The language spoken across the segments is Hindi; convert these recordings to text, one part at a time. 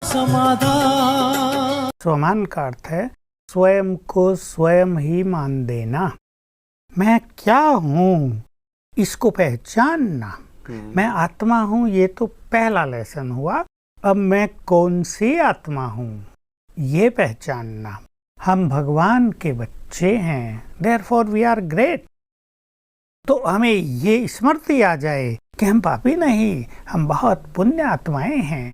समाधान। स्वमान का अर्थ है स्वयं को स्वयं ही मान देना। मैं क्या हूँ इसको पहचानना। मैं आत्मा हूँ, ये तो पहला लेसन हुआ। अब मैं कौन सी आत्मा हूँ ये पहचानना। हम भगवान के बच्चे हैं, देयरफॉर वी आर ग्रेट। तो हमें ये स्मृति आ जाए कि हम पापी नहीं, हम बहुत पुण्य आत्माएं हैं।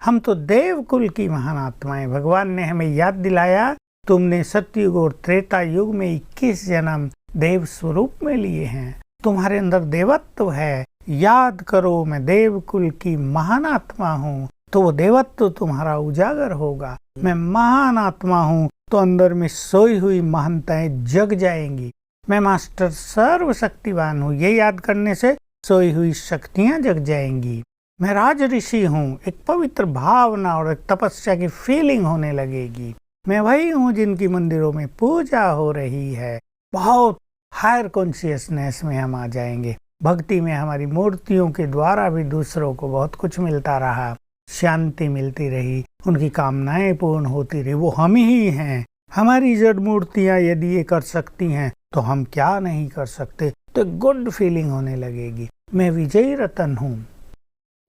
हम तो देव कुल की महान आत्माएं। भगवान ने हमें याद दिलाया, तुमने सतयुग और त्रेता युग में 21 जन्म देव स्वरूप में लिए हैं। तुम्हारे अंदर देवत्व है। याद करो मैं देव कुल की महान आत्मा हूँ, तो वो देवत्व तुम्हारा उजागर होगा। मैं महान आत्मा हूँ, तो अंदर में सोई हुई महानताएं जग जाएंगी। मैं मास्टर सर्वशक्तिवान हूँ, ये याद करने से सोई हुई शक्तियां जग जाएंगी। मैं राज ऋषि हूँ, एक पवित्र भावना और एक तपस्या की फीलिंग होने लगेगी। मैं वही हूँ जिनकी मंदिरों में पूजा हो रही है। बहुत हायर कॉन्शियसनेस में हम आ जाएंगे। भक्ति में हमारी मूर्तियों के द्वारा भी दूसरों को बहुत कुछ मिलता रहा, शांति मिलती रही, उनकी कामनाएं पूर्ण होती रही। वो हम ही हैं। हमारी जड़ मूर्तियां यदि ये कर सकती हैं तो हम क्या नहीं कर सकते। तो गुड फीलिंग होने लगेगी। मैं विजयी रतन हूँ,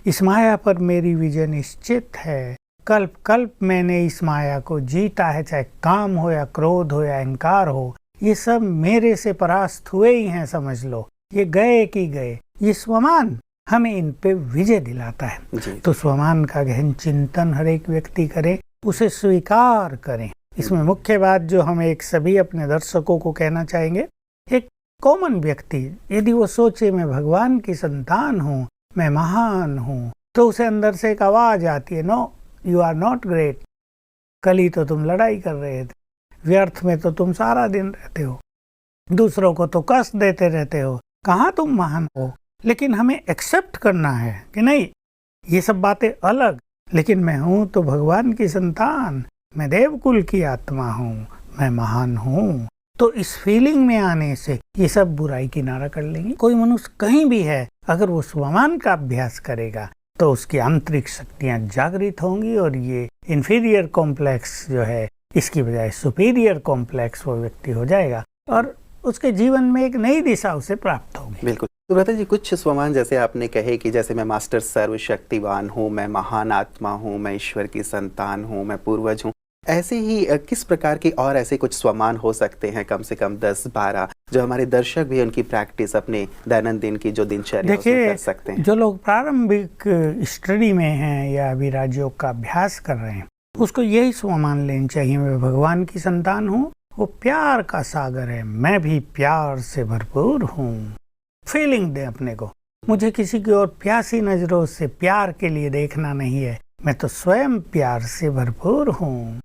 इस माया पर मेरी विजय निश्चित है। कल्प कल्प मैंने इस माया को जीता है, चाहे काम हो या क्रोध हो या अहंकार हो, ये सब मेरे से परास्त हुए ही हैं। समझ लो, ये गए कि गए। ये स्वमान हमें इन पे विजय दिलाता है। तो स्वमान का गहन चिंतन हर एक व्यक्ति करे, उसे स्वीकार करें। इसमें मुख्य बात जो हम एक सभी अपने दर्शकों को कहना चाहेंगे, एक कॉमन व्यक्ति यदि वो सोचे मैं भगवान की संतान हूँ, मैं महान हूँ, तो उसे अंदर से एक आवाज आती है, no you are not great. कल ही तो तुम लड़ाई कर रहे थे, व्यर्थ में तो तुम सारा दिन रहते हो, दूसरों को तो कष्ट देते रहते हो, कहाँ तुम महान हो। लेकिन हमें एक्सेप्ट करना है कि नहीं, ये सब बातें अलग, लेकिन मैं हूँ तो भगवान की संतान, मैं देवकुल की आत्मा हूँ, मैं महान हूँ। तो इस फीलिंग में आने से ये सब बुराई किनारा कर लेंगे। कोई मनुष्य कहीं भी है, अगर वो स्वमान का अभ्यास करेगा तो उसकी आंतरिक शक्तियाँ जागृत होंगी और ये इंफीरियर कॉम्प्लेक्स जो है, इसकी बजाय सुपीरियर कॉम्प्लेक्स वो व्यक्ति हो जाएगा और उसके जीवन में एक नई दिशा उसे प्राप्त होगी। बिल्कुल। तो भ्राता जी, कुछ स्वमान जैसे आपने कहे कि जैसे मैं मास्टर सर्वशक्तिवान हूँ, मैं महान आत्मा हूँ, मैं ईश्वर की संतान हूँ, मैं पूर्वज हूँ, ऐसे ही किस प्रकार की और ऐसे कुछ स्वमान हो सकते हैं, कम से कम 10-12, जो हमारे दर्शक भी उनकी प्रैक्टिस अपने दैनंदिन की जो दिनचर्या कर सकते हैं? जो लोग प्रारंभिक स्टडी में हैं या अभी राजयोग का अभ्यास कर रहे हैं, उसको यही स्वमान लेना चाहिए, मैं भगवान की संतान हूँ, वो प्यार का सागर है, मैं भी प्यार से भरपूर हूँ। फीलिंग दे अपने को, मुझे किसी की और प्यासी नजरों से प्यार के लिए देखना नहीं है, मैं तो स्वयं प्यार से भरपूर हूँ।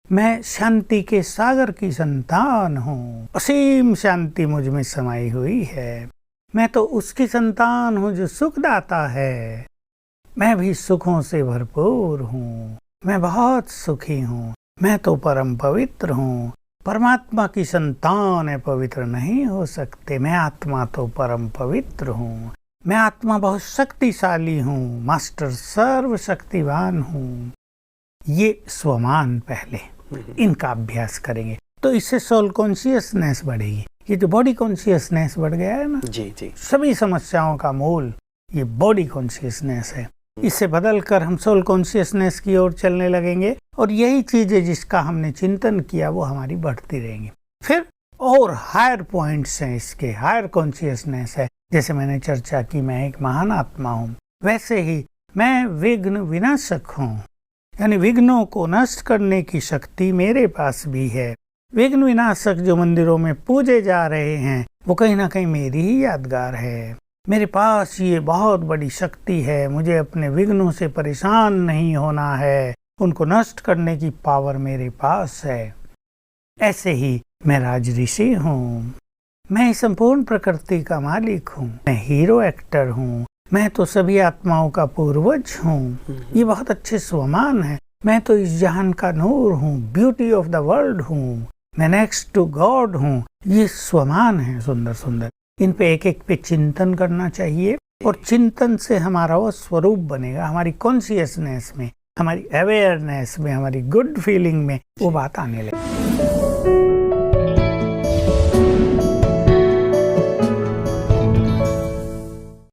मैं शांति के सागर की संतान हूँ, असीम शांति मुझ में समाई हुई है। मैं तो उसकी संतान हूँ जो सुखदाता है, मैं भी सुखों से भरपूर हूँ, मैं बहुत सुखी हूँ, मैं तो परम पवित्र हूँ। परमात्मा की संतान है, पवित्र नहीं हो सकते। मैं आत्मा तो परम पवित्र हूँ, मैं आत्मा बहुत शक्तिशाली हूँ, मास्टर सर्वशक्तिवान हूँ। ये स्वमान पहले इनका अभ्यास करेंगे तो इससे सोल कॉन्शियसनेस बढ़ेगी। ये जो बॉडी कॉन्शियसनेस बढ़ गया है ना, जी, सभी समस्याओं का मूल ये बॉडी कॉन्शियसनेस है। इससे बदलकर हम सोल कॉन्शियसनेस की ओर चलने लगेंगे और यही चीजें जिसका हमने चिंतन किया वो हमारी बढ़ती रहेंगी। फिर और हायर पॉइंट्स हैं इसके, हायर कॉन्शियसनेस है। जैसे मैंने चर्चा की मैं एक महान आत्मा हूँ, वैसे ही मैं विघ्न विनाशक हूँ, यानी विघ्नों को नष्ट करने की शक्ति मेरे पास भी है। विघ्न विनाशक जो मंदिरों में पूजे जा रहे हैं वो कहीं ना कहीं मेरी ही यादगार है। मेरे पास ये बहुत बड़ी शक्ति है, मुझे अपने विघ्नों से परेशान नहीं होना है, उनको नष्ट करने की पावर मेरे पास है। ऐसे ही मैं राज ऋषि हूँ, मैं संपूर्ण प्रकृति का मालिक हूँ, मैं हीरो एक्टर हूँ, मैं तो सभी आत्माओं का पूर्वज हूँ। ये बहुत अच्छे स्वमान है। मैं तो इस जहान का नूर हूँ, ब्यूटी ऑफ द वर्ल्ड हूँ, मैं नेक्स्ट टू गॉड हूँ। ये स्वमान है सुंदर सुंदर, इन पे एक एक पे चिंतन करना चाहिए और चिंतन से हमारा वो स्वरूप बनेगा, हमारी कॉन्शियसनेस में हमारी अवेयरनेस में, हमारी गुड फीलिंग में वो बात आने लगी।